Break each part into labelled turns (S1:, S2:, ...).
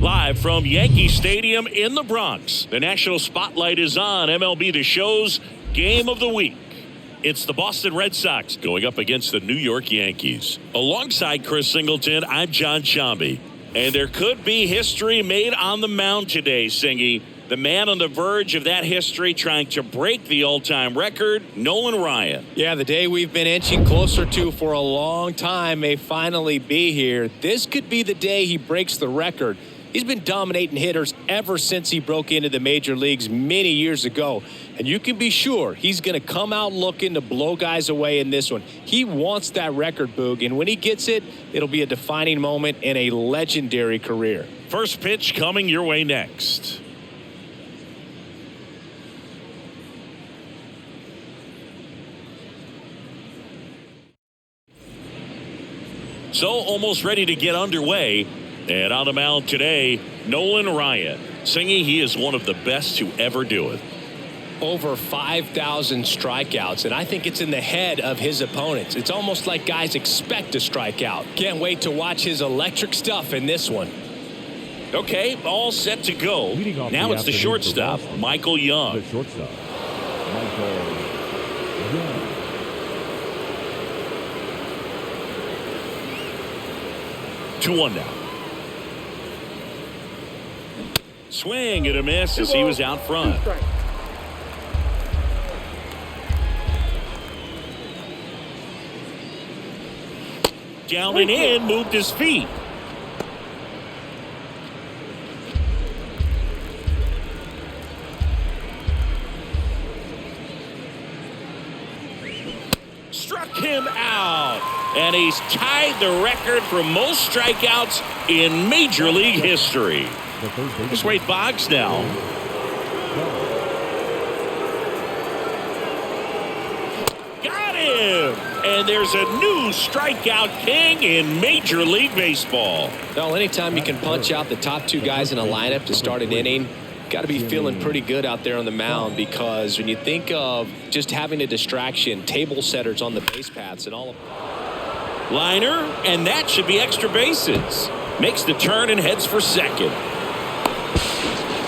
S1: Live from Yankee Stadium in the Bronx, the national spotlight is on MLB The Show's Game of the Week. It's the Boston Red Sox going up against the New York Yankees. Alongside Chris Singleton, I'm John Shambi. And there could be history made on the mound today, Singy. The man on the verge of that history trying to break the all-time record, Nolan Ryan.
S2: Yeah, the day we've been inching closer to for a long time may finally be here. This could be the day he breaks the record. He's been dominating hitters ever since he broke into the major leagues many years ago. And you can be sure he's going to come out looking to blow guys away in this one. He wants that record, Boog. And when he gets it, it'll be a defining moment in a legendary career.
S1: First pitch coming your way next. So almost ready to get underway. And on the mound today, Nolan Ryan. Singy, he is one of the best to ever do it.
S2: Over 5,000 strikeouts, and I think it's in the head of his opponents. It's almost like guys expect to strike out. Can't wait to watch his electric stuff in this one.
S1: Okay, all set to go. Now it's the shortstop, Michael Young.
S3: The shortstop, Michael Young.
S1: 2-1 now. Swing and a miss as he was out front. Down and in, moved his feet. Struck him out. And he's tied the record for most strikeouts in Major League history. It's Wade Boggs now. Got him! And there's a new strikeout king in Major League Baseball.
S2: Well, anytime you can punch out the top two guys in a lineup to start an inning, got to be feeling pretty good out there on the mound, because when you think of just having a distraction, table setters on the base paths and all of
S1: Liner, and that should be extra bases. Makes the turn and heads for second.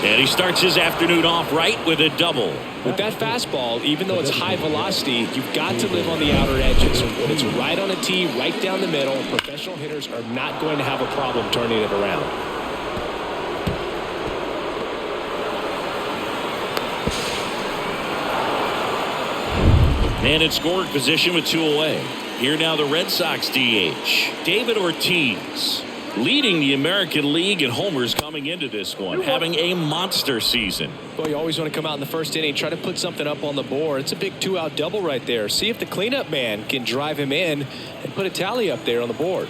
S1: And he starts his afternoon off right with a double.
S2: With that fastball, even though it's high velocity, you've got to live on the outer edges. When it's right on a tee, right down the middle, professional hitters are not going to have a problem turning it around.
S1: And in scoring position with 2 away. Here now the Red Sox DH, David Ortiz, leading the American League in homers coming into this one, having a monster season.
S2: Well, you always want to come out in the first inning, try to put something up on the board. It's a big 2-out double right there. See if the cleanup man can drive him in and put a tally up there on the board.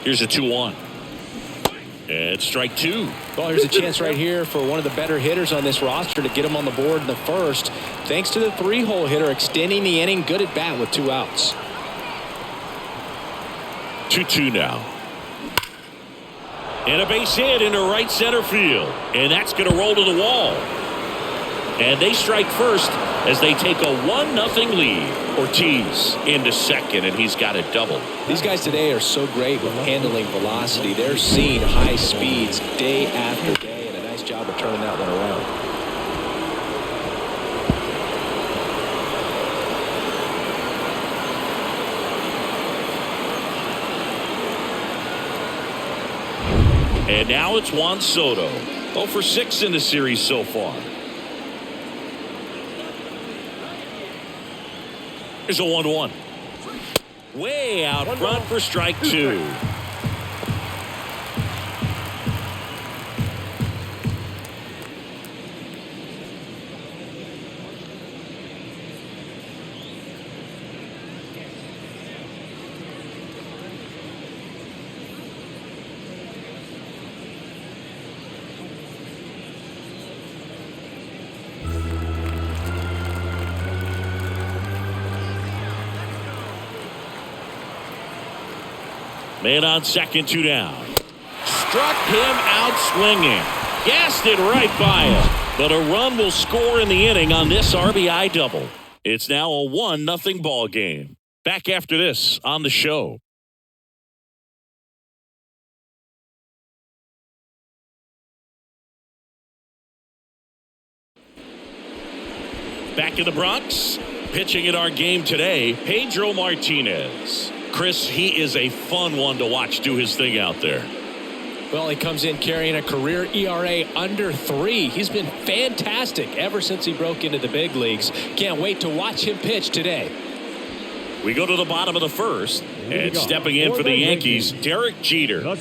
S1: Here's a 2-1. And strike 2.
S2: Well, here's a chance right here for one of the better hitters on this roster to get him on the board in the first. Thanks to the 3-hole hitter extending the inning. Good at bat with 2 outs.
S1: 2-2 now. And a base hit into right center field. And that's going to roll to the wall. And they strike first as they take a 1-0 lead. Ortiz into second, and he's got a double.
S2: These guys today are so great with handling velocity. They're seeing high speeds day after day, and a nice job of turning that one around.
S1: And now it's Juan Soto. 0 for 6 in the series so far. Here's a 1-1. Way out front for strike 2. Man on second, 2 down. Struck him out swinging. Gassed it right by him. But a run will score in the inning on this RBI double. It's now a 1-0 ball game. Back after this on the show. Back in the Bronx, pitching in our game today, Pedro Martinez. Chris, he is a fun one to watch do his thing out there.
S2: Well, he comes in carrying a career ERA under 3. He's been fantastic ever since he broke into the big leagues. Can't wait to watch him pitch today.
S1: We go to the bottom of the first, and stepping in for the Yankees, Derek Jeter.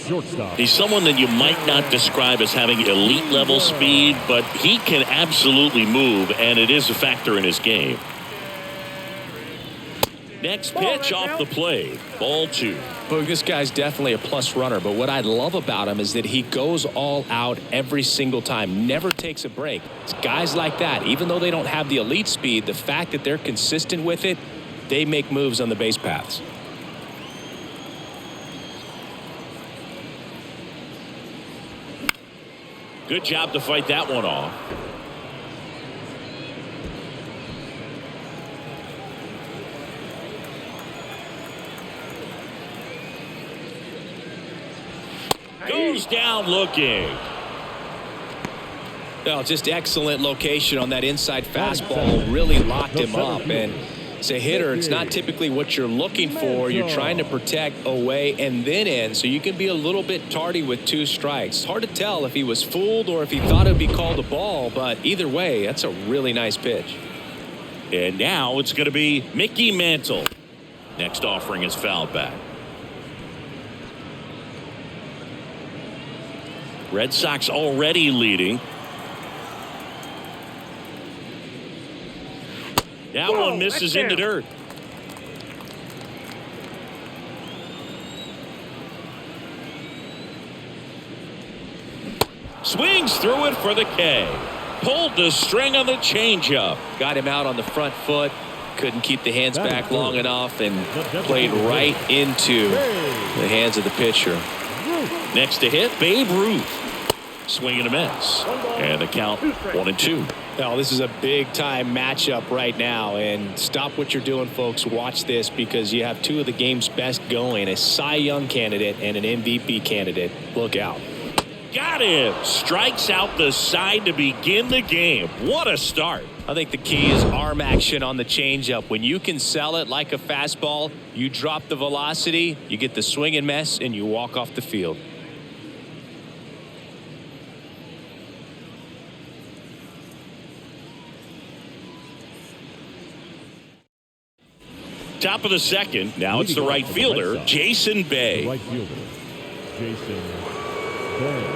S1: He's someone that you might not describe as having elite level speed, but he can absolutely move, and it is a factor in his game. Next pitch off the plate. Ball 2.
S2: Look, this guy's definitely a plus runner, but what I love about him is that he goes all out every single time, never takes a break. It's guys like that, even though they don't have the elite speed, the fact that they're consistent with it, they make moves on the base paths.
S1: Good job to fight that one off. Goes down looking.
S2: Well, just excellent location on that inside fastball. Really locked him up. And as a hitter, it's not typically what you're looking for. You're trying to protect away and then in, so you can be a little bit tardy with 2 strikes. Hard to tell if he was fooled or if he thought it would be called a ball, but either way, that's a really nice pitch.
S1: And now it's going to be Mickey Mantle. Next offering is fouled back. Red Sox already leading. That one misses into dirt. Swings through it for the K. Pulled the string on the changeup.
S2: Got him out on the front foot. Couldn't keep the hands back long enough and played right into the hands of the pitcher.
S1: Next to hit, Babe Ruth. Swing and a miss. And the count 1-2.
S2: Well, this is a big-time matchup right now, and stop what you're doing, folks. Watch this because you have 2 of the game's best going, a Cy Young candidate and an MVP candidate. Look out.
S1: Got him. Strikes out the side to begin the game. What a start.
S2: I think the key is arm action on the changeup. When you can sell it like a fastball, you drop the velocity, you get the swing and miss, and you walk off the field.
S1: Top of the second. Now it's the right fielder, Jason Bay.
S3: Right fielder, Jason Bay.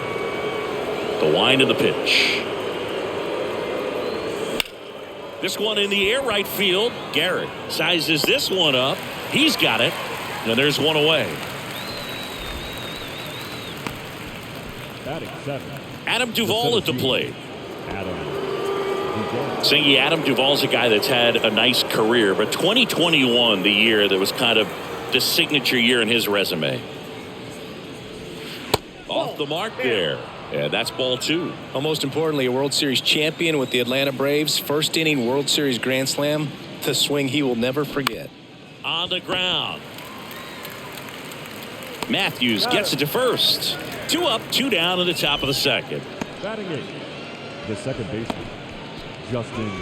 S1: The wind of the pitch. This one in the air, right field. Garrett sizes this one up. He's got it. And there's one away.
S3: Batting 7.
S1: Adam Duvall at the plate.
S3: Adam Duvall.
S1: Singy, Adam Duvall's a guy that's had a nice career, but 2021, the year that was kind of the signature year in his resume. Off the mark there. And that's ball 2.
S2: Well, most importantly, a World Series champion with the Atlanta Braves. First inning World Series Grand Slam. The swing he will never forget.
S1: On the ground. Matthews gets it to first. 2 up, 2 down in the top of the second.
S3: Batting 8. The second baseman, Justin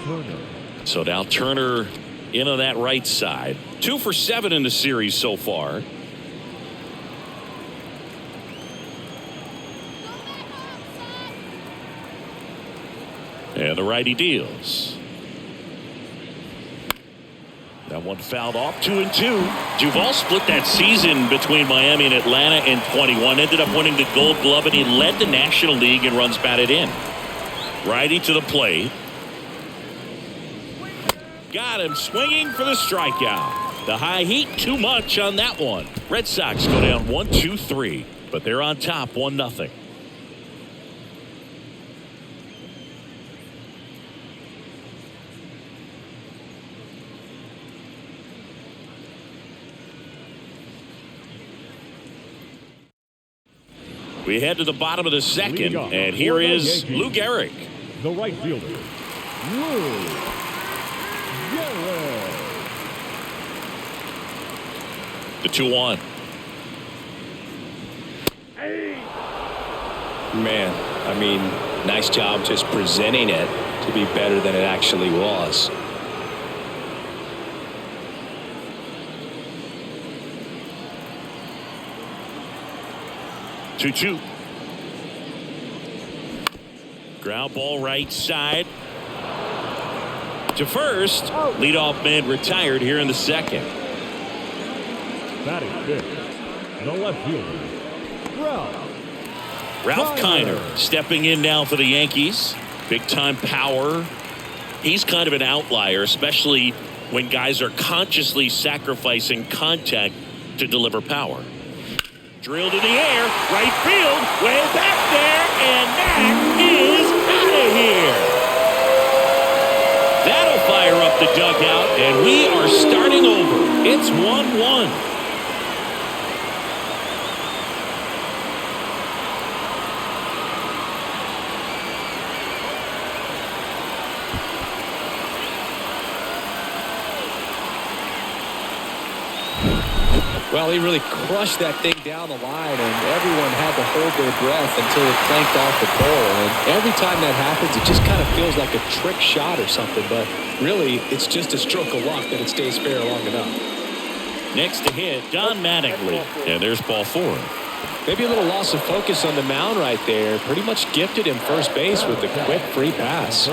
S3: Turner.
S1: So now Turner in on that right side. 2 for 7 in the series so far. And the righty deals. That one fouled off. 2-2. Duvall split that season between Miami and Atlanta in 21. Ended up winning the Gold Glove, and he led the National League in runs batted in. Righty to the plate. Got him swinging for the strikeout. The high heat, too much on that one. Red Sox go down 1-2-3, but they're on top 1-0. We head to the bottom of the second, and here is Lou Gehrig.
S3: The right fielder, Lou Gehrig.
S1: The 2-1.
S2: Man, I mean, Nice job just presenting it to be better than it actually was.
S1: Two. Ground ball right side to first. Leadoff man retired here in the second.
S3: Batting fifth, the left fielder,
S1: Ralph Kiner stepping in now for the Yankees. Big time power. He's kind of an outlier, especially when guys are consciously sacrificing contact to deliver power. Drilled in the air, right field, way back there, and that is out of here. That'll fire up the dugout, and we are starting over. It's 1-1.
S2: Well, he really crushed that thing down the line, and everyone had to hold their breath until it clanked off the pole. And every time that happens, it just kind of feels like a trick shot or something. But really, it's just a stroke of luck that it stays fair long enough.
S1: Next to hit, Don Mattingly. And there's ball 4.
S2: Maybe a little loss of focus on the mound right there. Pretty much gifted him first base with the quick free pass.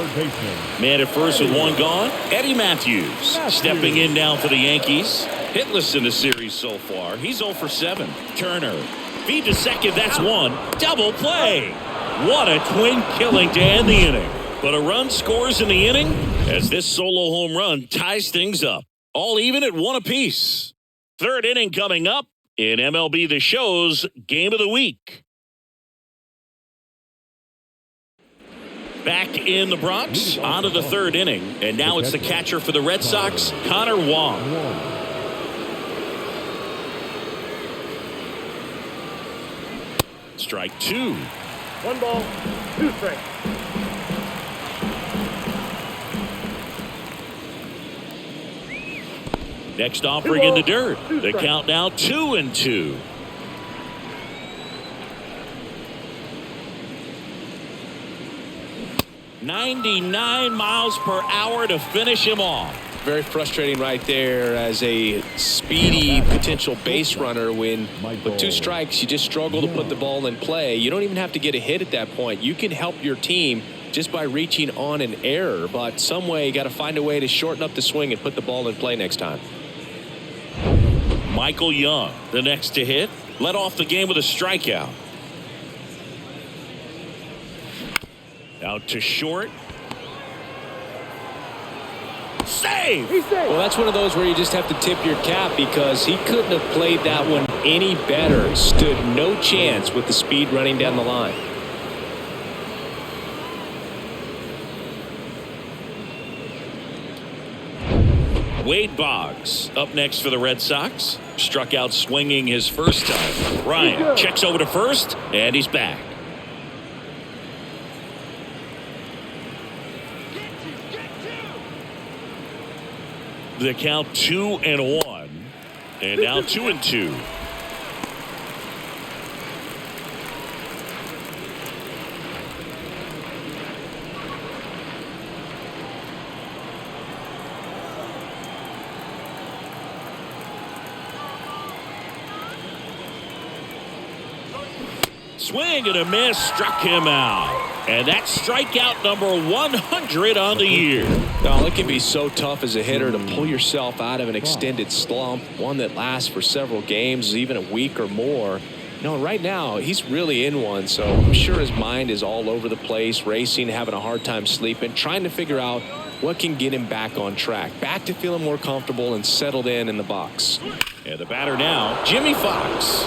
S1: Man at first with one gone. Eddie Matthews stepping in now for the Yankees. Hitless in the series so far. He's 0 for 7. Turner. Feed to second. That's one. Double play. What a twin killing to end the inning. But a run scores in the inning as this solo home run ties things up. All even at 1 apiece. Third inning coming up in MLB The Show's Game of the Week. Back in the Bronx, on to the third inning. And now it's the catcher for the Red Sox, Connor Wong. Strike 2.
S3: 1 ball, 2 strikes.
S1: Next offering in the dirt. The count now 2-2. .99 miles per hour to finish him off.
S2: Very frustrating right there as a speedy potential base runner when with 2 strikes you just struggle to put the ball in play. You don't even have to get a hit at that point. You can help your team just by reaching on an error, but some way you got to find a way to shorten up the swing and put the ball in play next time.
S1: Michael Young, the next to hit, led off the game with a strikeout. Out to short. Save!
S2: Well, that's one of those where you just have to tip your cap because he couldn't have played that one any better. Stood no chance with the speed running down the line.
S1: Wade Boggs up next for the Red Sox. Struck out swinging his first time. Ryan checks over to first, and he's back. The count 2-1, and now 2-2. Swing and a miss, struck him out. And that's strikeout number 100 on the year.
S2: Now, it can be so tough as a hitter to pull yourself out of an extended slump, one that lasts for several games, even a week or more. You know, right now, he's really in one, so I'm sure his mind is all over the place, racing, having a hard time sleeping, trying to figure out what can get him back on track, back to feeling more comfortable and settled in the box.
S1: And the batter now, Jimmy Fox.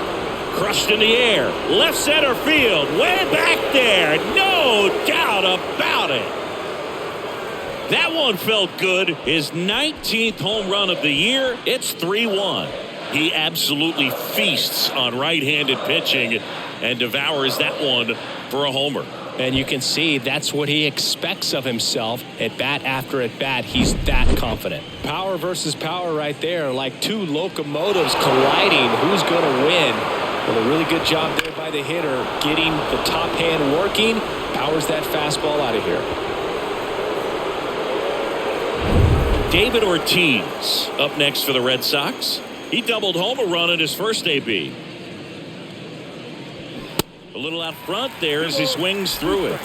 S1: Crushed in the air, left center field, way back there, no doubt about it. That one felt good. His 19th home run of the year. It's 3-1. He absolutely feasts on right-handed pitching and devours that one for a homer.
S2: And you can see that's what he expects of himself at bat after at bat. He's that confident. Power versus power right there, like two locomotives colliding. Who's going to win? Well, a really good job there by the hitter, getting the top hand working. Power powers that fastball out of here.
S1: David Ortiz up next for the Red Sox. He doubled home a run in his first AB. A little out front there as he swings through it.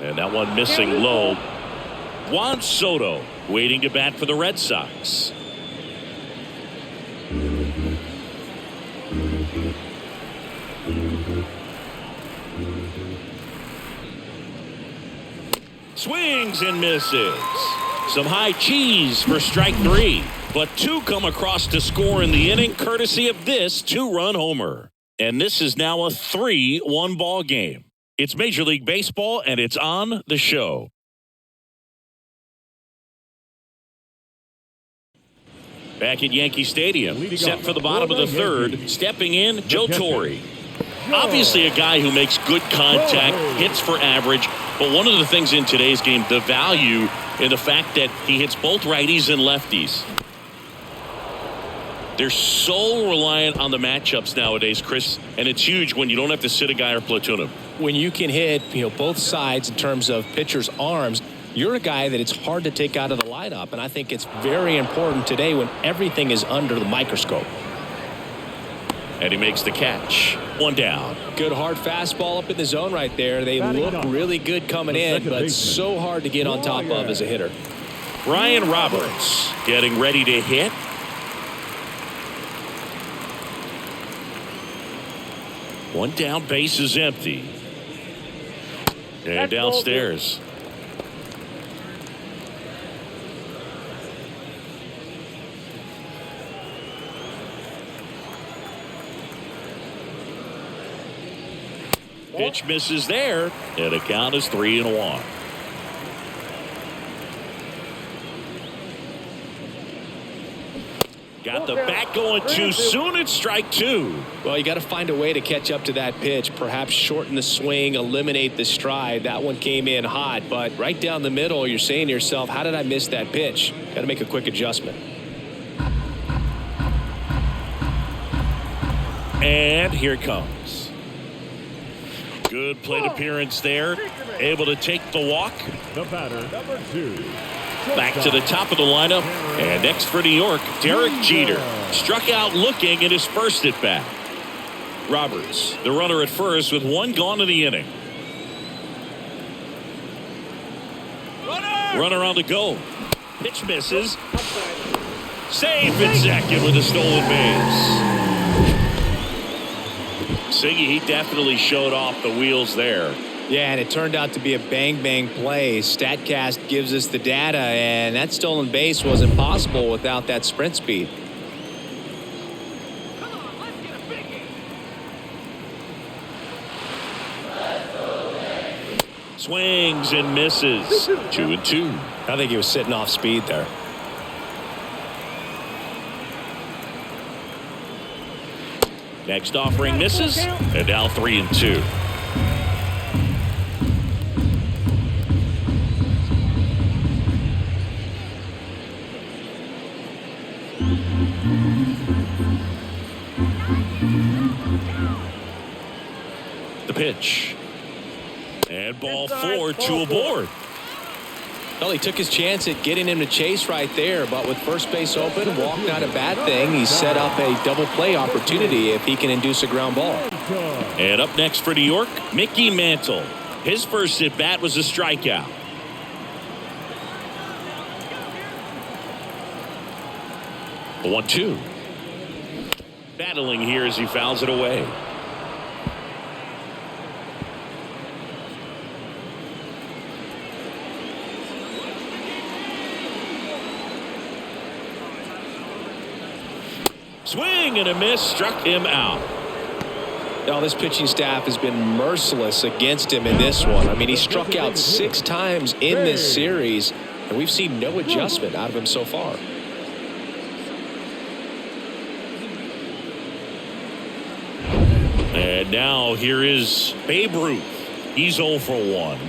S1: And that one missing low. Juan Soto waiting to bat for the Red Sox. Swings and misses. Some high cheese for strike 3. But 2 come across to score in the inning courtesy of this 2-run homer. And this is now a 3-1 ball game. It's Major League Baseball, and it's on the show. Back at Yankee Stadium, set for the bottom of the third. Stepping in, Joe Torre. Obviously a guy who makes good contact, hits for average. But one of the things in today's game, the value in the fact that he hits both righties and lefties. They're so reliant on the matchups nowadays, Chris, and it's huge when you don't have to sit a guy or platoon him.
S2: When you can hit, both sides in terms of pitchers' arms, you're a guy that it's hard to take out of the lineup, and I think it's very important today when everything is under the microscope.
S1: And he makes the catch. 1 down.
S2: Good hard fastball up in the zone right there. They look really good coming in, but so hard to get on top of as a hitter.
S1: Ryan Roberts getting ready to hit. One down, base is empty. And downstairs. Pitch misses there, and a count is 3-1. Got the bat going too soon. It's strike 2.
S2: Well, you got to find a way to catch up to that pitch. Perhaps shorten the swing, eliminate the stride. That one came in hot, but right down the middle, you're saying to yourself, how did I miss that pitch? Got to make a quick adjustment.
S1: And here it comes. Good plate appearance there. Able to take the walk.
S3: The batter, number 2.
S1: Back to the top of the lineup. And next for New York, Derek Jeter. Struck out looking at his first at bat. Roberts, the runner at first with 1 gone in the inning. Runner on the go. Pitch misses. Safe at second with a stolen base. Siggy, he definitely showed off the wheels there.
S2: Yeah, and it turned out to be a bang-bang play. StatCast gives us the data, and that stolen base wasn't possible without that sprint speed.
S1: Swings and misses. 2-2.
S2: I think he was sitting off speed there.
S1: Next offering misses, and now 3-2. The pitch. And ball 4, 2 aboard.
S2: Well, he took his chance at getting him to chase right there, but with first base open, walk not a bad thing. He set up a double play opportunity if he can induce a ground ball.
S1: And up next for New York, Mickey Mantle. His first at bat was a strikeout. The 1-2. Battling here as he fouls it away. Swing and a miss, struck him out.
S2: Now, this pitching staff has been merciless against him in this one. I mean, he struck out 6 times in this series, and we've seen no adjustment out of him so far.
S1: And now here is Babe Ruth. He's 0 for 1.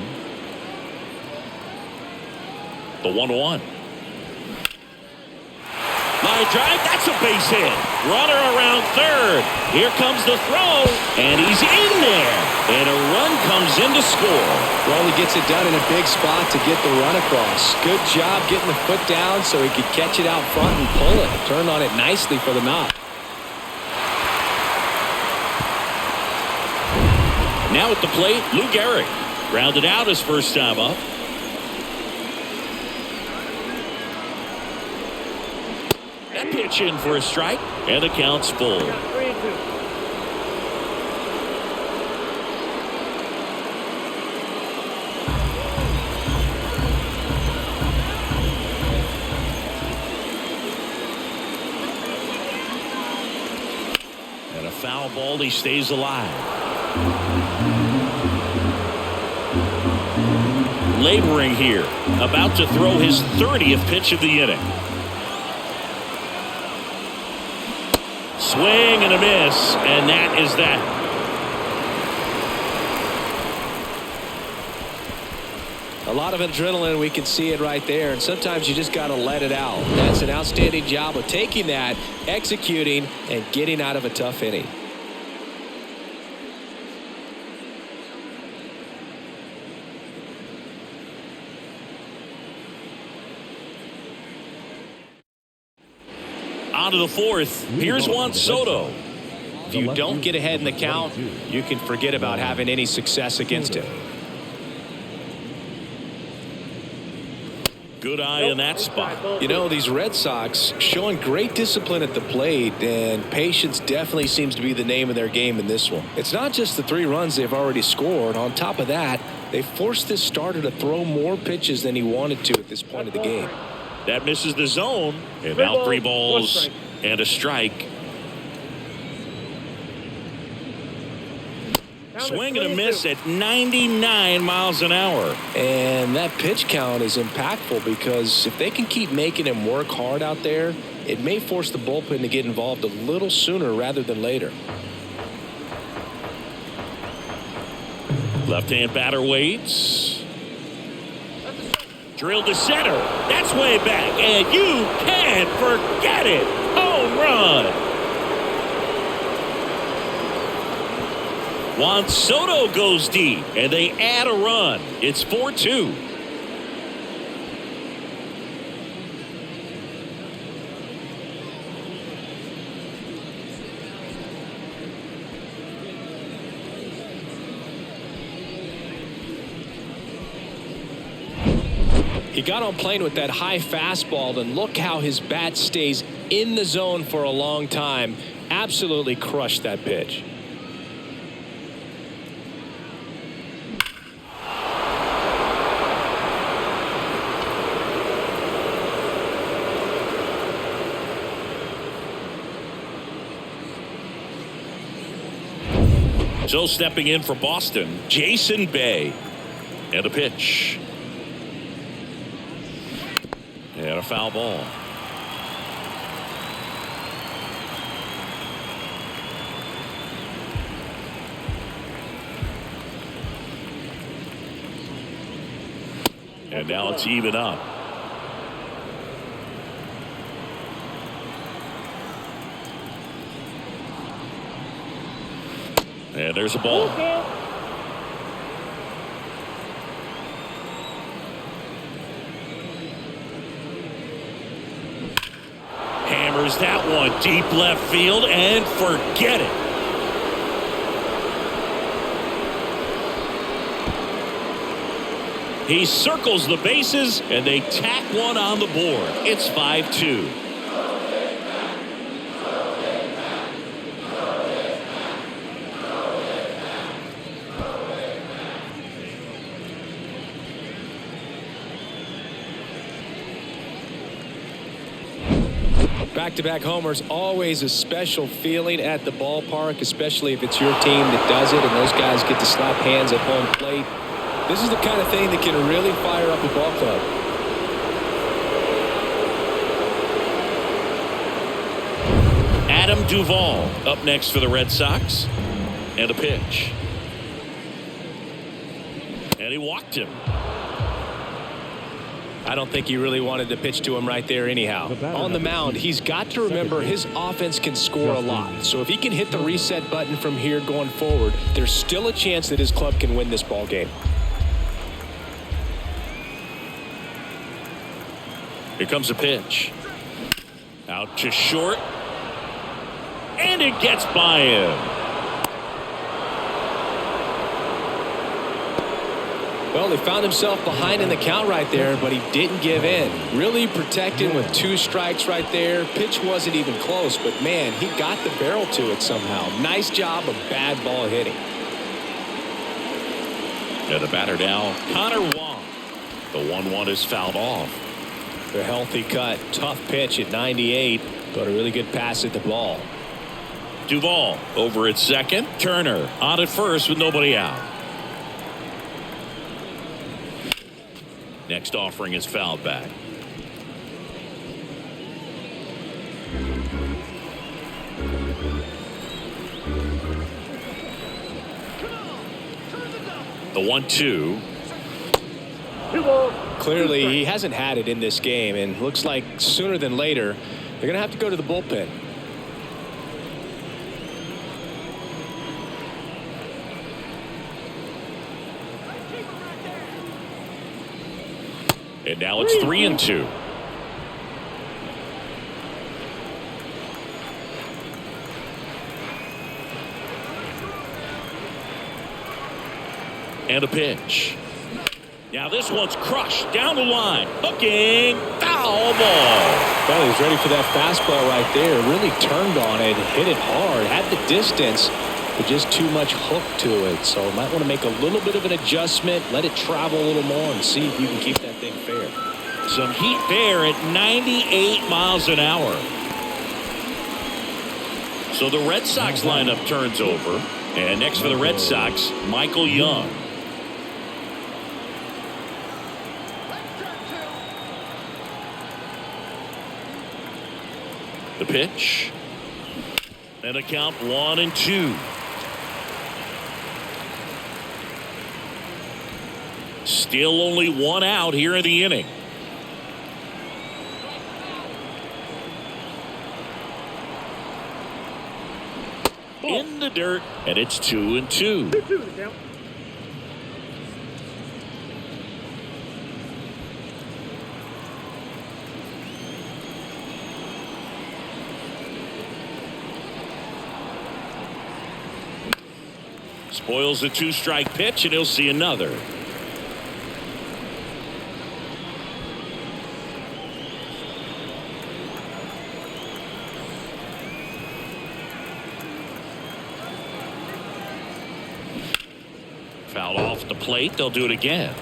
S1: The 1-1. Line drive, that's a base hit. Runner around third. Here comes the throw, and he's in there. And a run comes in to score.
S2: Well, he gets it done in a big spot to get the run across. Good job getting the foot down so he could catch it out front and pull it. Turned on it nicely for the knock.
S1: Now at the plate, Lou Gehrig. Grounded out his first time up. That pitch in for a strike, and the count's full. And a foul ball, he stays alive. Laboring here, about to throw his 30th pitch of the inning. Swing and a miss, and that is that.
S2: A lot of adrenaline, we can see it right there, and sometimes you just got to let it out. That's an outstanding job of taking that, executing, and getting out of a tough inning.
S1: On to the fourth. Here's Juan Soto.
S2: If you don't get ahead in the count, you can forget about having any success against him.
S1: Good eye in that spot.
S2: You know, these Red Sox showing great discipline at the plate, and patience definitely seems to be the name of their game in this one. It's not just the 3 runs they've already scored. On top of that, they forced this starter to throw more pitches than he wanted to at this point of the game.
S1: That misses the zone, and now 3 balls and a strike. Swing and a miss at 99 miles an hour.
S2: And that pitch count is impactful because if they can keep making him work hard out there, it may force the bullpen to get involved a little sooner rather than later.
S1: Left-hand batter waits. Drilled to center. That's way back, and you can't forget it. Home run. Juan Soto goes deep, and they add a run. It's 4-2.
S2: He got on plane with that high fastball, and look how his bat stays in the zone for a long time. Absolutely crushed that pitch.
S1: So stepping in for Boston, Jason Bay. And a pitch. And a foul ball. And now it's even up. And there's a ball. Hammers that one deep left field and forget it. He circles the bases and they tack one on the board. It's 5-2.
S2: Back-to-back homers, always a special feeling at the ballpark, especially if it's your team that does it and those guys get to slap hands at home plate. This is the kind of thing that can really fire up a ball club.
S1: Adam Duvall up next for the Red Sox. And a pitch. And he walked him.
S2: I don't think he really wanted to pitch to him right there anyhow. On the mound, he's got to remember his offense can score a lot. So if he can hit the reset button from here going forward, there's still a chance that his club can win this ball game.
S1: Here comes a pitch. Out to short. And it gets by him.
S2: Well, he found himself behind in the count right there, but he didn't give in. Really protecting with 2 strikes right there. Pitch wasn't even close, but man, he got the barrel to it somehow. Nice job of bad ball hitting.
S1: Yeah, the batter now, Connor Wong. The 1-1 is fouled off.
S2: A healthy cut. Tough pitch at 98, but a really good pass at the ball.
S1: Duvall over at second. Turner on at first with nobody out. Next offering is fouled back. The 1-2.
S2: Clearly, he hasn't had it in this game, and looks like sooner than later, they're going to have to go to the bullpen.
S1: And now it's 3-2. And a pitch. Now this one's crushed down the line. Hooking. Foul ball.
S2: Well, he was ready for that fastball right there. Really turned on it. Hit it hard. Had the distance, but just too much hook to it. So might want to make a little bit of an adjustment. Let it travel a little more and see if you can keep that thing fair.
S1: Some heat there at 98 miles an hour. So the Red Sox lineup turns over. And next for the Red Sox, Michael Young. The pitch. And a count 1-2. Still only 1 out here in the inning. In the dirt, and it's 2-2. Spoils the 2-strike pitch, and he'll see another. Foul off the plate. They'll do it again.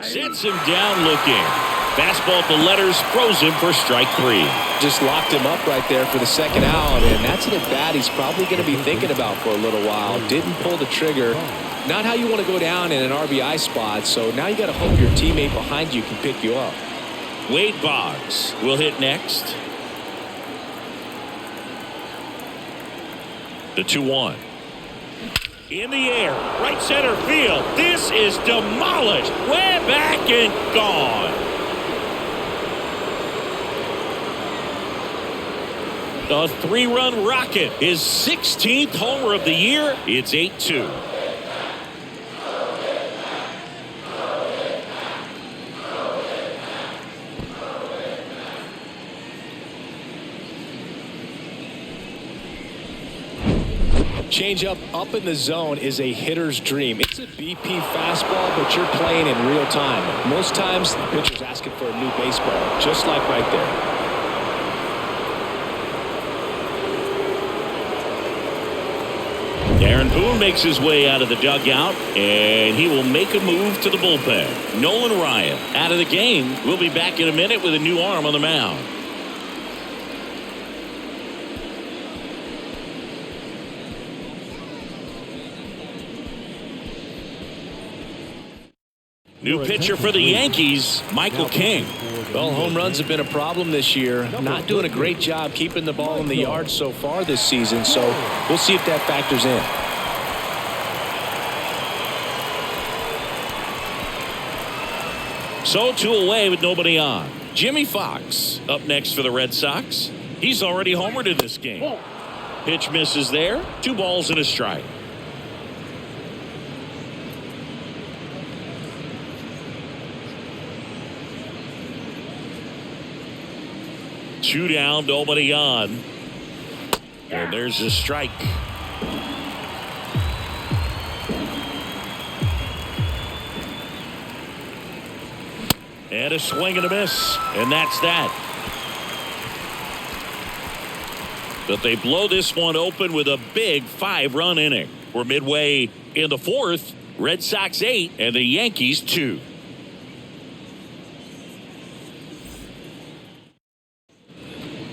S1: Sets him down looking. Fastball at the letters, throws him for strike 3.
S2: Just locked him up right there for the second out, and that's an at-bat he's probably going to be thinking about for a little while. Didn't pull the trigger. Not how you want to go down in an RBI spot, so now you got to hope your teammate behind you can pick you up.
S1: Wade Boggs will hit next. The 2-1. In the air, right center field. This is demolished. Way back and gone. A 3-run rocket. His 16th homer of the year. It's 8-2.
S2: Changeup up in the zone is a hitter's dream. It's a BP fastball, but you're playing in real time. Most times, the pitcher's asking for a new baseball, just like right there.
S1: Aaron Boone makes his way out of the dugout, and he will make a move to the bullpen. Nolan Ryan out of the game. We'll be back in a minute with a new arm on the mound. New pitcher for the Yankees, Michael King.
S2: Well, home runs have been a problem this year. Not doing a great job keeping the ball in the yard so far this season, so we'll see if that factors in.
S1: So 2 away with nobody on. Jimmy Fox up next for the Red Sox. He's already homered in this game. Pitch misses there. 2 balls and a strike. Two down, nobody on. And there's a strike. And a swing and a miss. And that's that. But they blow this one open with a big 5-run inning. We're midway in the 4th. Red Sox 8 and the Yankees 2.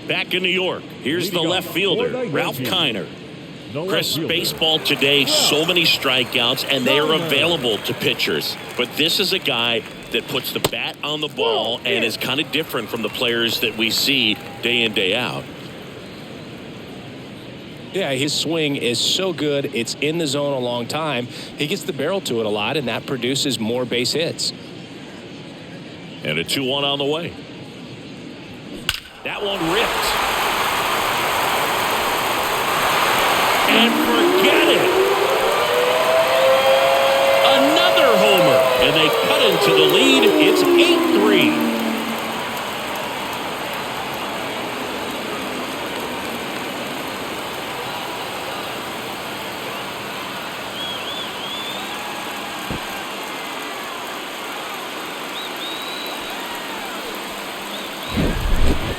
S1: Back in New York, here's the left fielder, Ralph Kiner. Chris, baseball today, so many strikeouts, and they are available to pitchers. But this is a guy that puts the bat on the ball and is kind of different from the players that we see day in, day out.
S2: Yeah, his swing is so good. It's in the zone a long time. He gets the barrel to it a lot, and that produces more base hits.
S1: And a 2-1 on the way. That one ripped. And forget it. Another homer. And they cut into the lead. It's 8-3.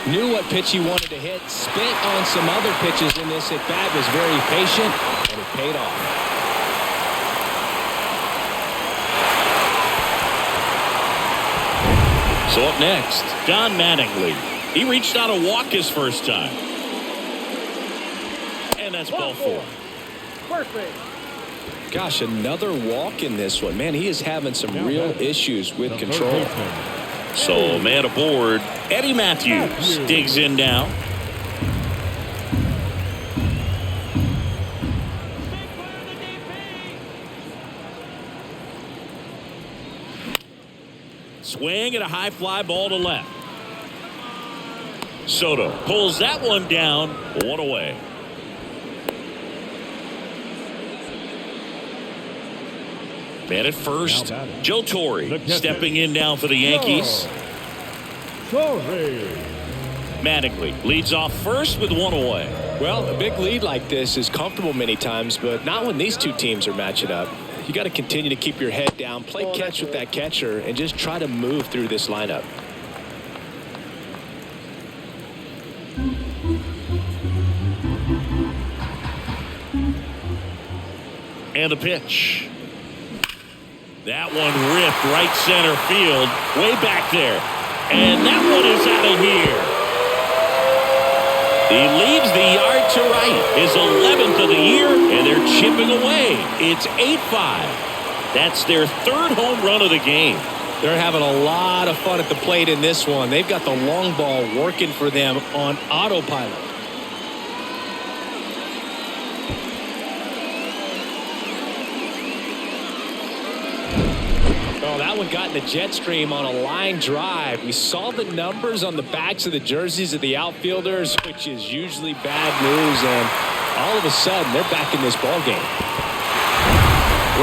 S2: Knew what pitch he wanted to hit, spent on some other pitches in this at-bat, was very patient, and it paid off.
S1: So up next, Don Mattingly. He reached out a walk his first time. And that's ball 4.
S3: Perfect.
S2: Gosh, another walk in this one. Man, he is having some real issues with control.
S1: So man aboard. Eddie Matthews digs in now. Swing and a high fly ball to left. Soto pulls that one down. 1 away. Man at first, Joe Torre stepping in now for the Yankees. Mattingly leads off first with 1 away.
S2: Well, a big lead like this is comfortable many times, but not when these two teams are matching up. You got to continue to keep your head down, play catch with that catcher, and just try to move through this lineup.
S1: And the pitch. That one ripped right center field, way back there. And that one is out of here. He leaves the yard to right. His 11th of the year, and they're chipping away. It's 8-5. That's their 3rd home run of the game.
S2: They're having a lot of fun at the plate in this one. They've got the long ball working for them on autopilot. Oh, that one got in the jet stream on a line drive. We saw the numbers on the backs of the jerseys of the outfielders, which is usually bad news, and all of a sudden they're back in this ball game.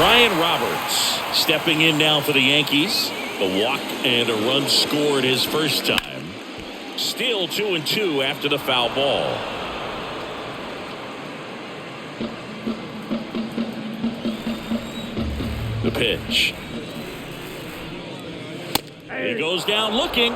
S1: Ryan Roberts stepping in now for the Yankees. The walk and a run scored his first time. Still 2-2 after the foul ball. The pitch. He goes down looking.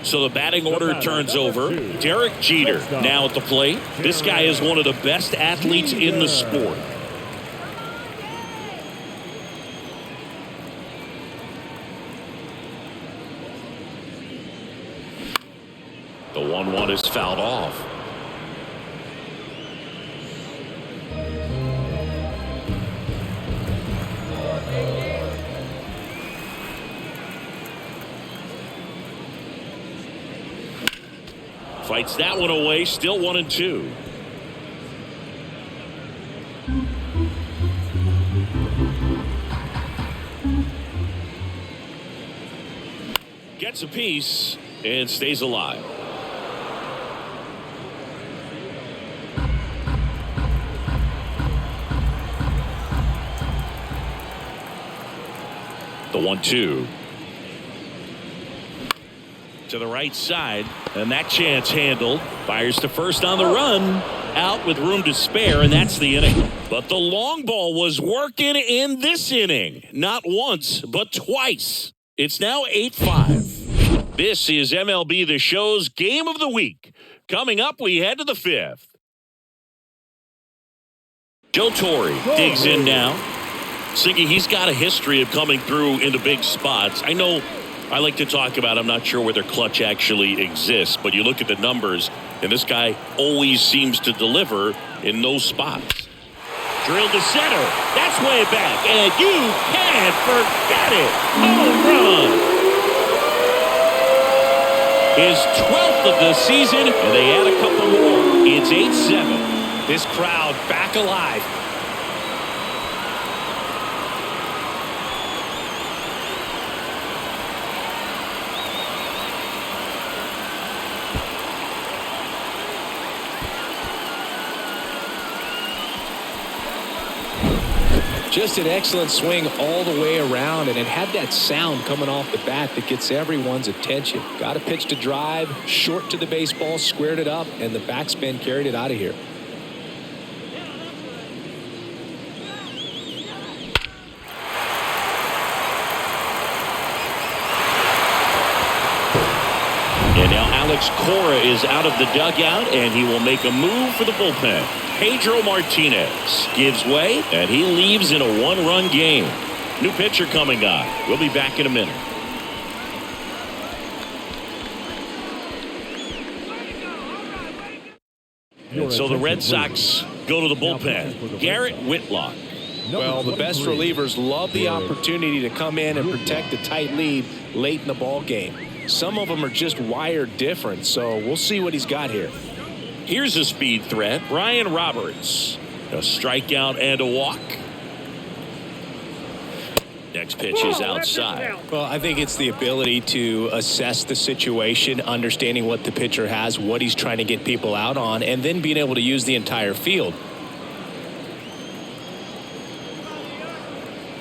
S1: So the batting order turns over. Derek Jeter now at the plate. This guy is one of the best athletes in the sport. The 1-1 is fouled off. Fights that one away. Still 1-2. Gets a piece and stays alive. The 1-2. To the right side, and that chance handled. Fires to first on the run. Out with room to spare, and that's the inning. But the long ball was working in this inning. Not once, but twice. It's now 8-5. This is MLB The Show's Game of the Week. Coming up, we head to the 5th. Joe Torre digs in now. Siggy, he's got a history of coming through into big spots. I know I like to talk about, I'm not sure whether clutch actually exists, but you look at the numbers, and this guy always seems to deliver in those spots. Drilled to center. That's way back, and you can't forget it. Home run. His 12th of the season, and they add a couple more. It's 8-7.
S2: This crowd back alive. Just an excellent swing all the way around, and it had that sound coming off the bat that gets everyone's attention. Got a pitch to drive, short to the baseball, squared it up, and the backspin carried it out of here.
S1: And now Alex Cora is out of the dugout, and he will make a move for the bullpen. Pedro Martinez gives way, and he leaves in a 1-run game. New pitcher coming on. We'll be back in a minute. And so the Red Sox go to the bullpen. Garrett Whitlock.
S2: Well, the best relievers love the opportunity to come in and protect a tight lead late in the ball game. Some of them are just wired different, so we'll see what he's got here.
S1: Here's a speed threat. Brian Roberts. A strikeout and a walk. Next pitch is outside.
S2: Well, I think it's the ability to assess the situation, understanding what the pitcher has, what he's trying to get people out on, and then being able to use the entire field.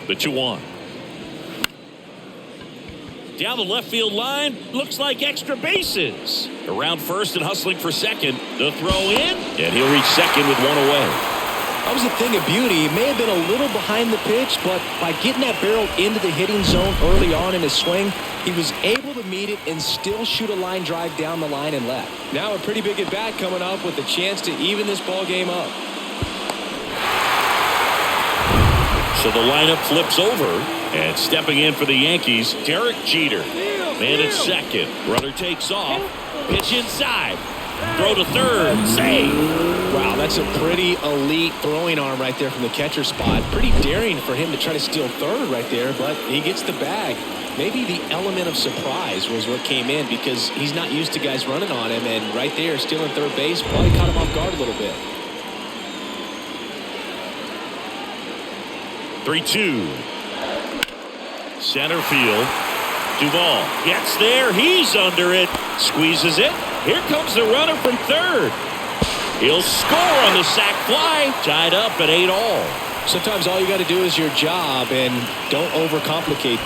S1: The 2-1. Down the left field line, looks like extra bases. Around first and hustling for second. The throw in, and he'll reach second with one away.
S2: That was a thing of beauty. He may have been a little behind the pitch, but by getting that barrel into the hitting zone early on in his swing, he was able to meet it and still shoot a line drive down the line and left. Now a pretty big at bat coming up with a chance to even this ball game up.
S1: So the lineup flips over, and stepping in for the Yankees, Derek Jeter. Man at second. Runner takes off. Pitch inside. Throw to third. Save.
S2: Wow, that's a pretty elite throwing arm right there from the catcher spot. Pretty daring for him to try to steal third right there, but he gets the bag. Maybe the element of surprise was what came in because he's not used to guys running on him, and right there, stealing third base probably caught him off guard a little bit.
S1: 3-2. Center field. Duvall gets there. He's under it. Squeezes it. Here comes the runner from third. He'll score on the sac fly. Tied up at 8-all.
S2: Sometimes all you got to do is your job and don't overcomplicate.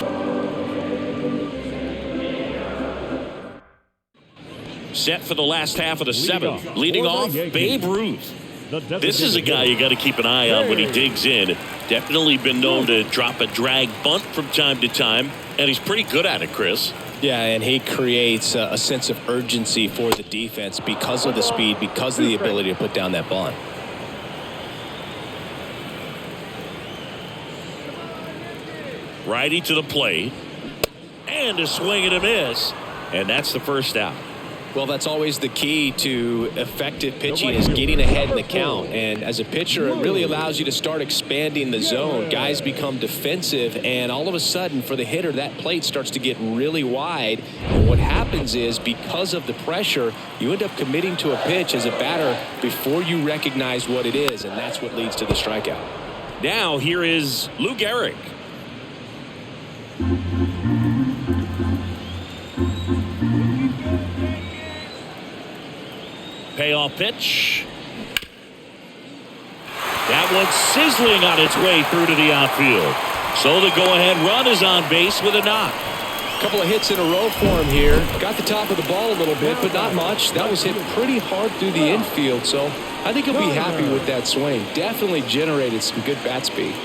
S1: Set for the last half of the 7th. Leading off, Babe Ruth. This is a guy you got to keep an eye on when he digs in. Definitely been known to drop a drag bunt from time to time, and he's pretty good at it, Chris.
S2: Yeah, and he creates a sense of urgency for the defense because of the speed, because of the ability to put down that bunt.
S1: Righty to the plate, and a swing and a miss, and that's the first out.
S2: Well, that's always the key to effective pitching, is getting ahead in the count. And as a pitcher, it really allows you to start expanding the zone. Guys become defensive, and all of a sudden, for the hitter, that plate starts to get really wide. And what happens is, because of the pressure, you end up committing to a pitch as a batter before you recognize what it is, and that's what leads to the strikeout.
S1: Now here is Lou Gehrig. Payoff pitch. That one's sizzling on its way through to the outfield. So the go-ahead run is on base with a knock.
S2: A couple of hits in a row for him here. Got the top of the ball a little bit, but not much. That was hit pretty hard through the infield, so I think he'll be happy with that swing. Definitely generated some good bat speed.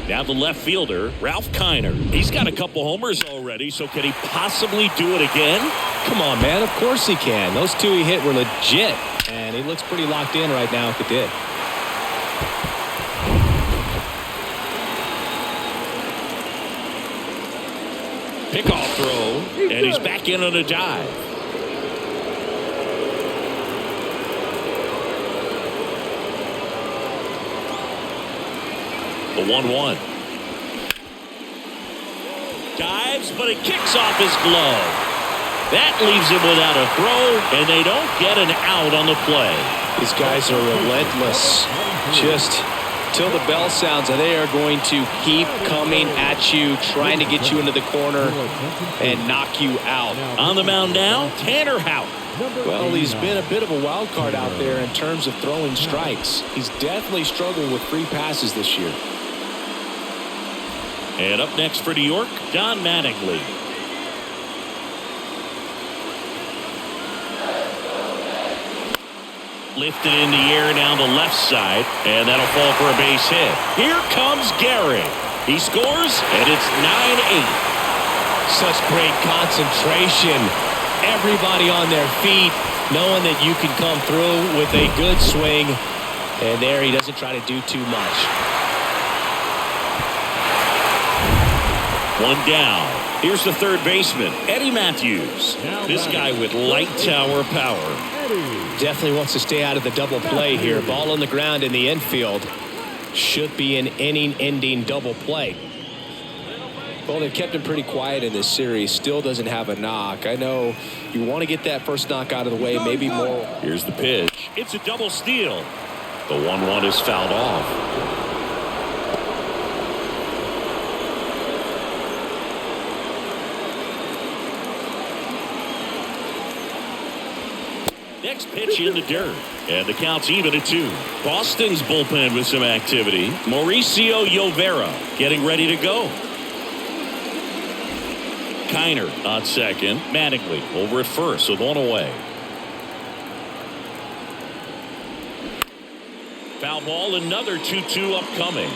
S1: Now the left fielder, Ralph Kiner. He's got a couple homers already, so can he possibly do it again?
S2: Come on, man. Of course he can. Those two he hit were legit, and he looks pretty locked in right now if it did.
S1: Pickoff throw, and he's back in on a dive. The 1-1. Dives, but it kicks off his glove. That leaves him without a throw, and they don't get an out on the play.
S2: These guys are relentless. Just till the bell sounds, and they are going to keep coming at you, trying to get you into the corner and knock you out.
S1: On the mound now, Tanner Houck.
S2: Well, he's been a bit of a wild card out there in terms of throwing strikes. He's definitely struggled with free passes this year.
S1: And up next for New York, Don Mattingly. Lifted in the air down the left side, and that'll fall for a base hit. Here comes Gehrig. He scores, and it's 9-8.
S2: Such great concentration. Everybody on their feet, knowing that you can come through with a good swing. And there he doesn't try to do too much.
S1: One down. Here's the third baseman, Eddie Matthews. This guy with light tower power.
S2: Definitely wants to stay out of the double play here. Ball on the ground in the infield. Should be an inning-ending double play. Well, they've kept him pretty quiet in this series. Still doesn't have a knock. I know you want to get that first knock out of the way, maybe more.
S1: Here's the pitch. It's a double steal. The 1-1 is fouled off. Next pitch in the dirt, and the count's even at 2. Boston's bullpen with some activity. Mauricio Llovera getting ready to go. Kiner on second. Mattingly over at first with one away. Foul ball, another 2-2 upcoming.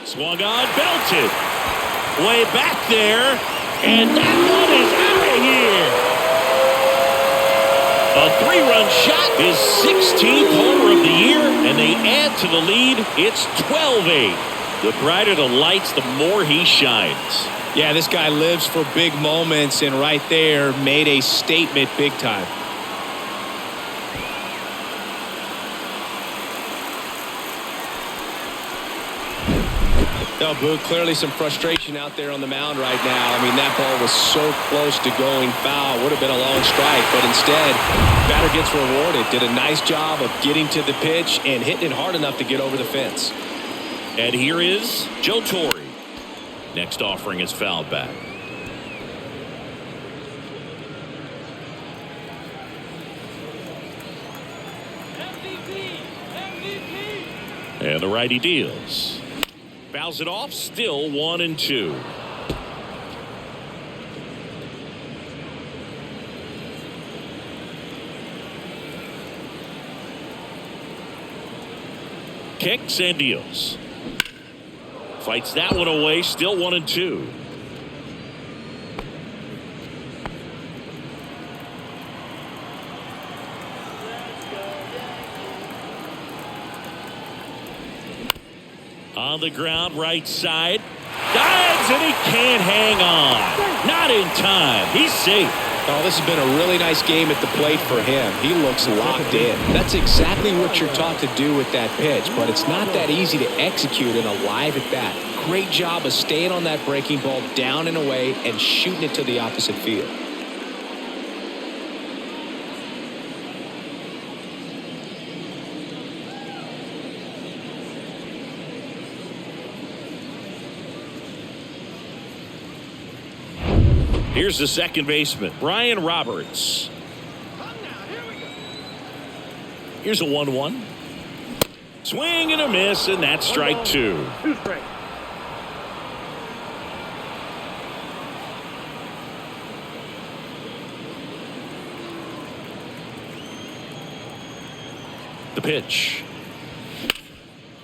S1: Swung on, belted. Way back there, and that one is out of here. A 3-run shot, his 16th homer of the year, and they add to the lead. It's 12-8. The brighter the lights, the more he shines.
S2: Yeah, this guy lives for big moments, and right there made a statement big time. No, Boo, clearly some frustration out there on the mound right now. I mean, that ball was so close to going foul. Would have been a long strike, but instead, batter gets rewarded. Did a nice job of getting to the pitch and hitting it hard enough to get over the fence.
S1: And here is Joe Torre. Next offering is fouled back. And the righty deals. Fouls it off, still 1-2. Kicks and deals. Fights that one away, still 1-2. On the ground, right side. Dives, and he can't hang on. Not in time. He's safe.
S2: Oh, this has been a really nice game at the plate for him. He looks locked in. That's exactly what you're taught to do with that pitch, but it's not that easy to execute in a live at bat. Great job of staying on that breaking ball down and away and shooting it to the opposite field.
S1: Here's the second baseman, Brian Roberts. Here's a 1-1. Swing and a miss, and that's strike two. The pitch.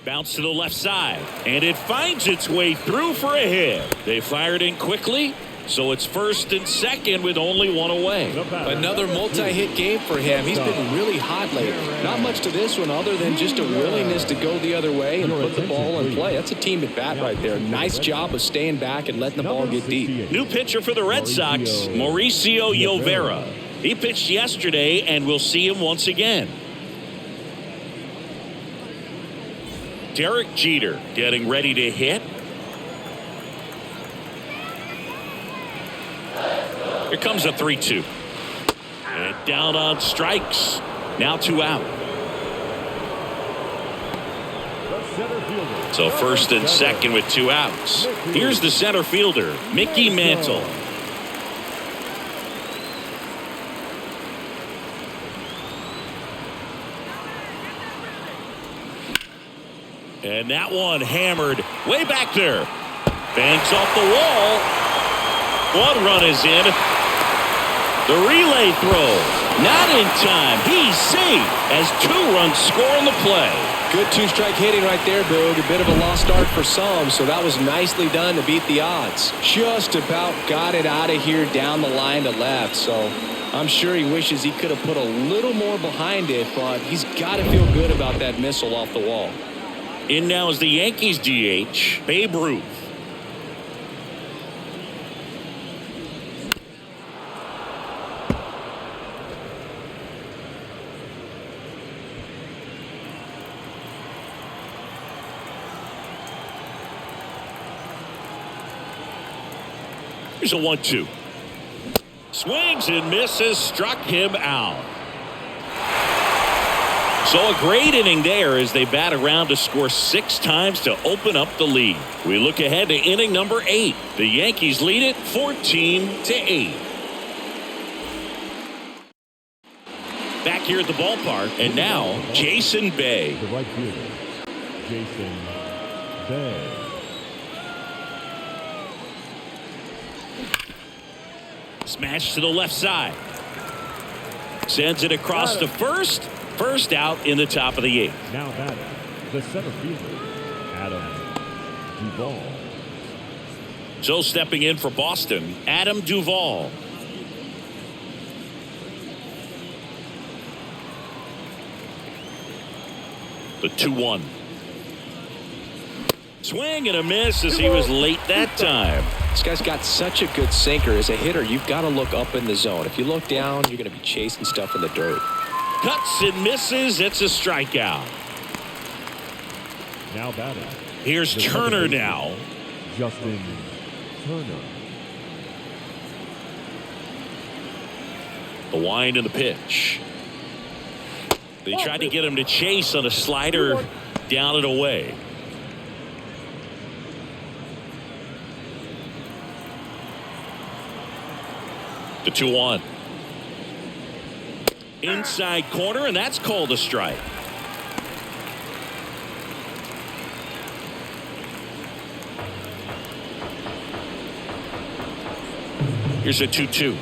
S1: Bounce to the left side, and it finds its way through for a hit. They fired in quickly. So it's first and second with only one away.
S2: Another multi-hit game for him. He's been really hot lately. Not much to this one other than just a willingness to go the other way and put the ball in play. That's a team at bat right there. Nice job of staying back and letting the ball get deep.
S1: New pitcher for the Red Sox, Mauricio Llovera. He pitched yesterday, and we'll see him once again. Derek Jeter getting ready to hit. Here comes a 3-2. And down on strikes. Now 2 out. So first and second with 2 outs. Here's the center fielder, Mickey Mantle. And that one hammered way back there. Banks off the wall. One run is in. The relay throw, not in time. He's safe as 2 runs score on the play.
S2: Good 2-strike hitting right there, Boog. A bit of a lost start for some, so that was nicely done to beat the odds. Just about got it out of here down the line to left, so I'm sure he wishes he could have put a little more behind it, but he's got to feel good about that missile off the wall.
S1: In now is the Yankees DH, Babe Ruth. Here's a 1-2. Swings and misses, struck him out. So a great inning there as they bat around to score 6 times to open up the lead. We look ahead to inning number 8. The Yankees lead it 14-8. Back here at the ballpark, and now Jason Bay.
S3: The right fielder, Jason Bay.
S1: Smash to the left side. Sends it across to first. First out in the top of the 8th.
S3: Now batting, the center fielder, Adam Duvall.
S1: So stepping in for Boston, Adam Duvall. The 2-1. Swing and a miss as he was late that time.
S2: This guy's got such a good sinker. As a hitter, you've got to look up in the zone. If you look down, you're going to be chasing stuff in the dirt.
S1: Cuts and misses. It's a strikeout.
S3: Now batting.
S1: Here's Turner now.
S3: Justin Turner.
S1: The wind and the pitch. They tried to get him to chase on a slider down and away. The 2-1. Inside corner, and that's called a strike. Here's a 2-2.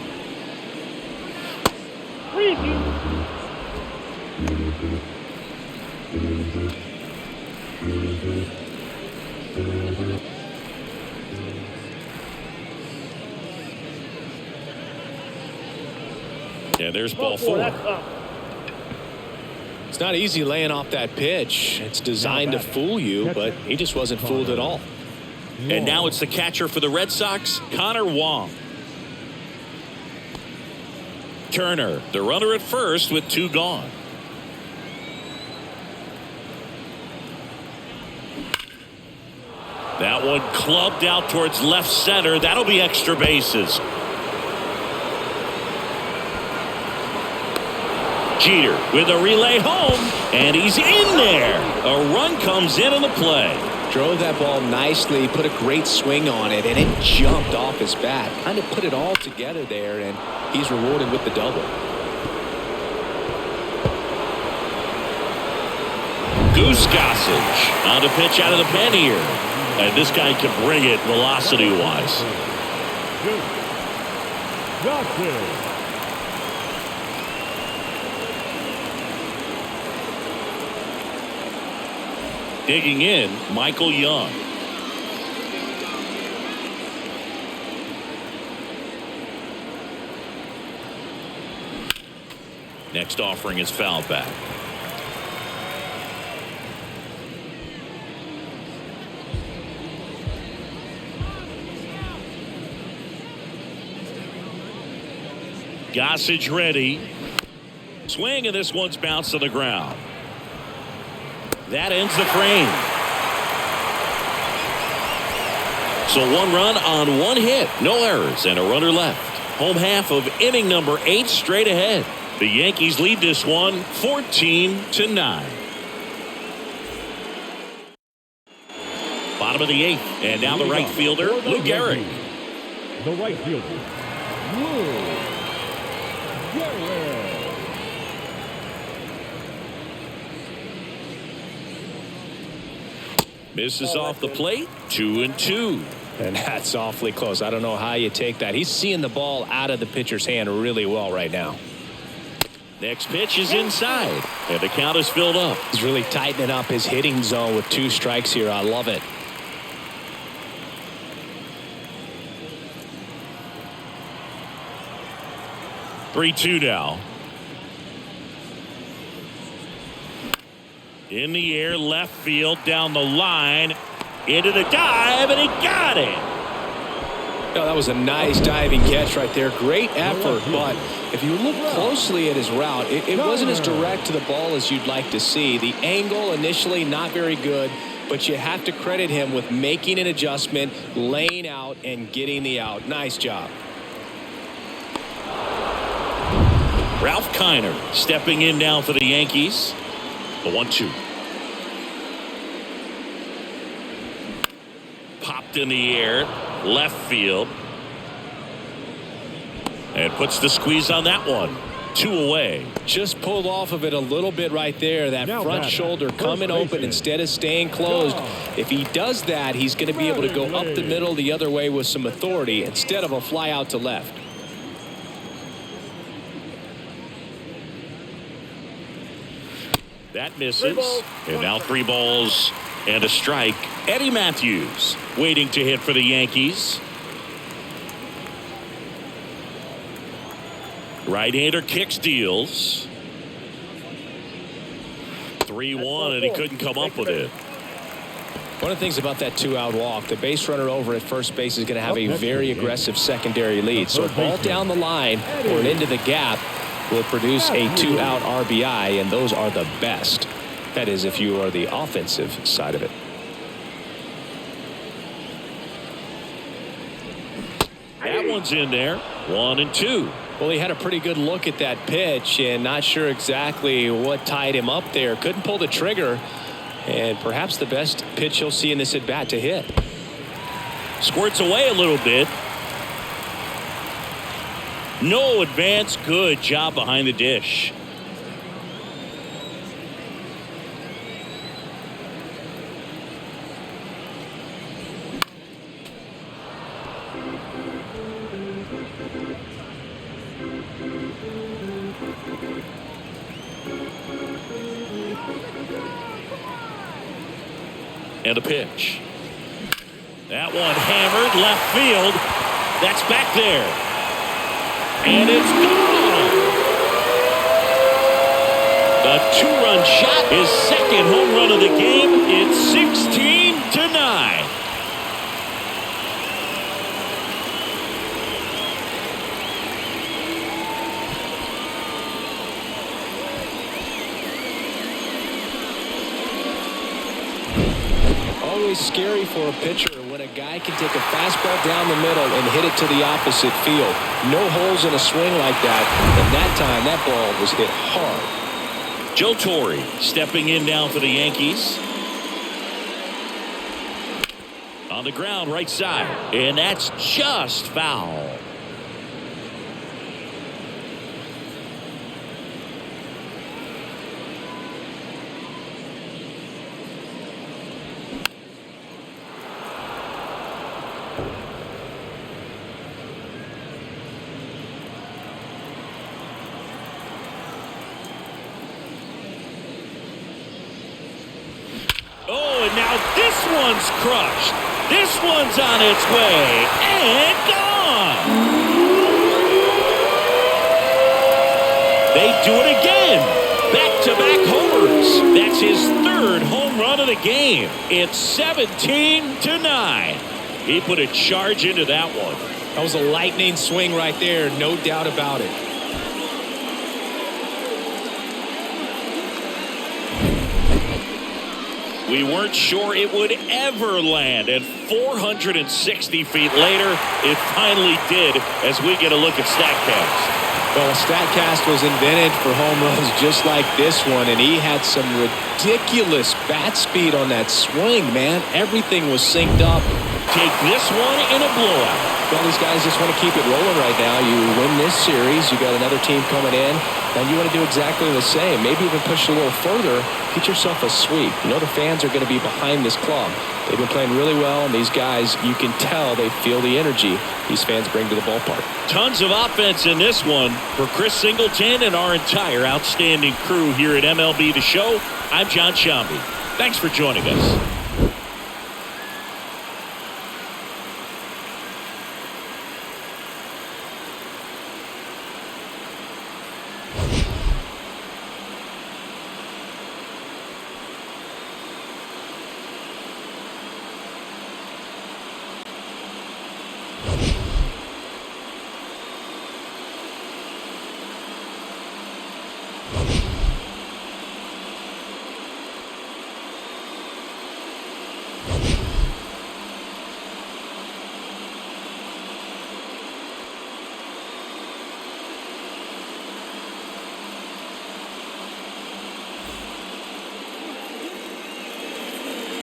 S1: Yeah, there's ball 4.
S2: It's not easy laying off that pitch. It's designed to fool you, but he just wasn't fooled at all.
S1: And now it's the catcher for the Red Sox, Connor Wong. Turner, the runner at first with 2 gone. That one clubbed out towards left center. That'll be extra bases. Jeter with a relay home, and he's in there. A run comes in on the play.
S2: Drove that ball nicely, put a great swing on it, and it jumped off his bat. Kind of put it all together there, and he's rewarded with the double.
S1: Goose Gossage on the pitch out of the pen here. And this guy can bring it velocity-wise. Digging in, Michael Young. Next offering is foul back. Gossage ready. Swing, and this one's bounced to the ground. That ends the frame. So 1 run on 1 hit. No errors and a runner left. Home half of inning number 8 straight ahead. The Yankees lead this one 14-9. Bottom of the 8th. And now the right fielder, Lou Gehrig.
S3: The right fielder, Lou Gehrig.
S1: Misses off the plate. 2-2.
S2: And that's awfully close. I don't know how you take that. He's seeing the ball out of the pitcher's hand really well right now.
S1: Next pitch is inside, and the count is filled up.
S2: He's really tightening up his hitting zone with 2 strikes here. I love it.
S1: Three-two now. In the air, left field, down the line, into the dive, and he got it.
S2: Oh, that was a nice diving catch right there. Great effort, but if you look closely at his route, it wasn't as direct to the ball as you'd like to see. The angle initially not very good, but you have to credit him with making an adjustment, laying out, and getting the out. Nice job.
S1: Ralph Kiner stepping in now for the Yankees. The 1-2. Popped in the air, left field. And puts the squeeze on that one. 2 away.
S2: Just pulled off of it a little bit right there. That front shoulder coming open instead of staying closed. If he does that, he's going to be able to go up the middle the other way with some authority instead of a fly out to left.
S1: That misses. And now 3 balls and a strike. Eddie Matthews waiting to hit for the Yankees. Right-hander kicks, deals. 3-1, and he couldn't come up with it.
S2: One of the things about that 2-out walk, the base runner over at first base is going to have a very aggressive secondary lead. So a ball down the line or into the gap will produce a 2-out RBI, and those are the best. That is, if you are the offensive side of it.
S1: That one's in there. 1-2.
S2: Well, he had a pretty good look at that pitch and not sure exactly what tied him up there. Couldn't pull the trigger, and perhaps the best pitch he'll see in this at bat to hit.
S1: Squirts away a little bit. No advance. Good job behind the dish. And a pitch. That one hammered left field. That's back there. And it's gone. A two-run shot, his second home run of the game. It's 16-9.
S2: Always scary for a pitcher when a guy can take a fastball down the middle and hit it to the opposite field. No holes in a swing like that. And that time, that ball was hit hard.
S1: Joe Torre stepping in now for the Yankees. On the ground, right side. And that's just foul. Oh, and now this one's crushed. This one's on its way and gone. They do it again. Back-to-back homers. That's his third home run of the game. It's 17-9. He put a charge into that one.
S2: That was a lightning swing right there. No doubt about it.
S1: We weren't sure it would ever land, and 460 feet later, it finally did as we get a look at StatCast.
S2: Well, StatCast was invented for home runs just like this one, and he had some ridiculous bat speed on that swing, man. Everything was synced up.
S1: Take this one in a blowout.
S2: Well, these guys just want to keep it rolling right now. You win this series, you got another team coming in, and you want to do exactly the same. Maybe even push it a little further. Get yourself a sweep. You know the fans are going to be behind this club. They've been playing really well, and these guys, you can tell they feel the energy these fans bring to the ballpark.
S1: Tons of offense in this one for Chris Singleton and our entire outstanding crew here at MLB The Show. I'm John Shambi. Thanks for joining us.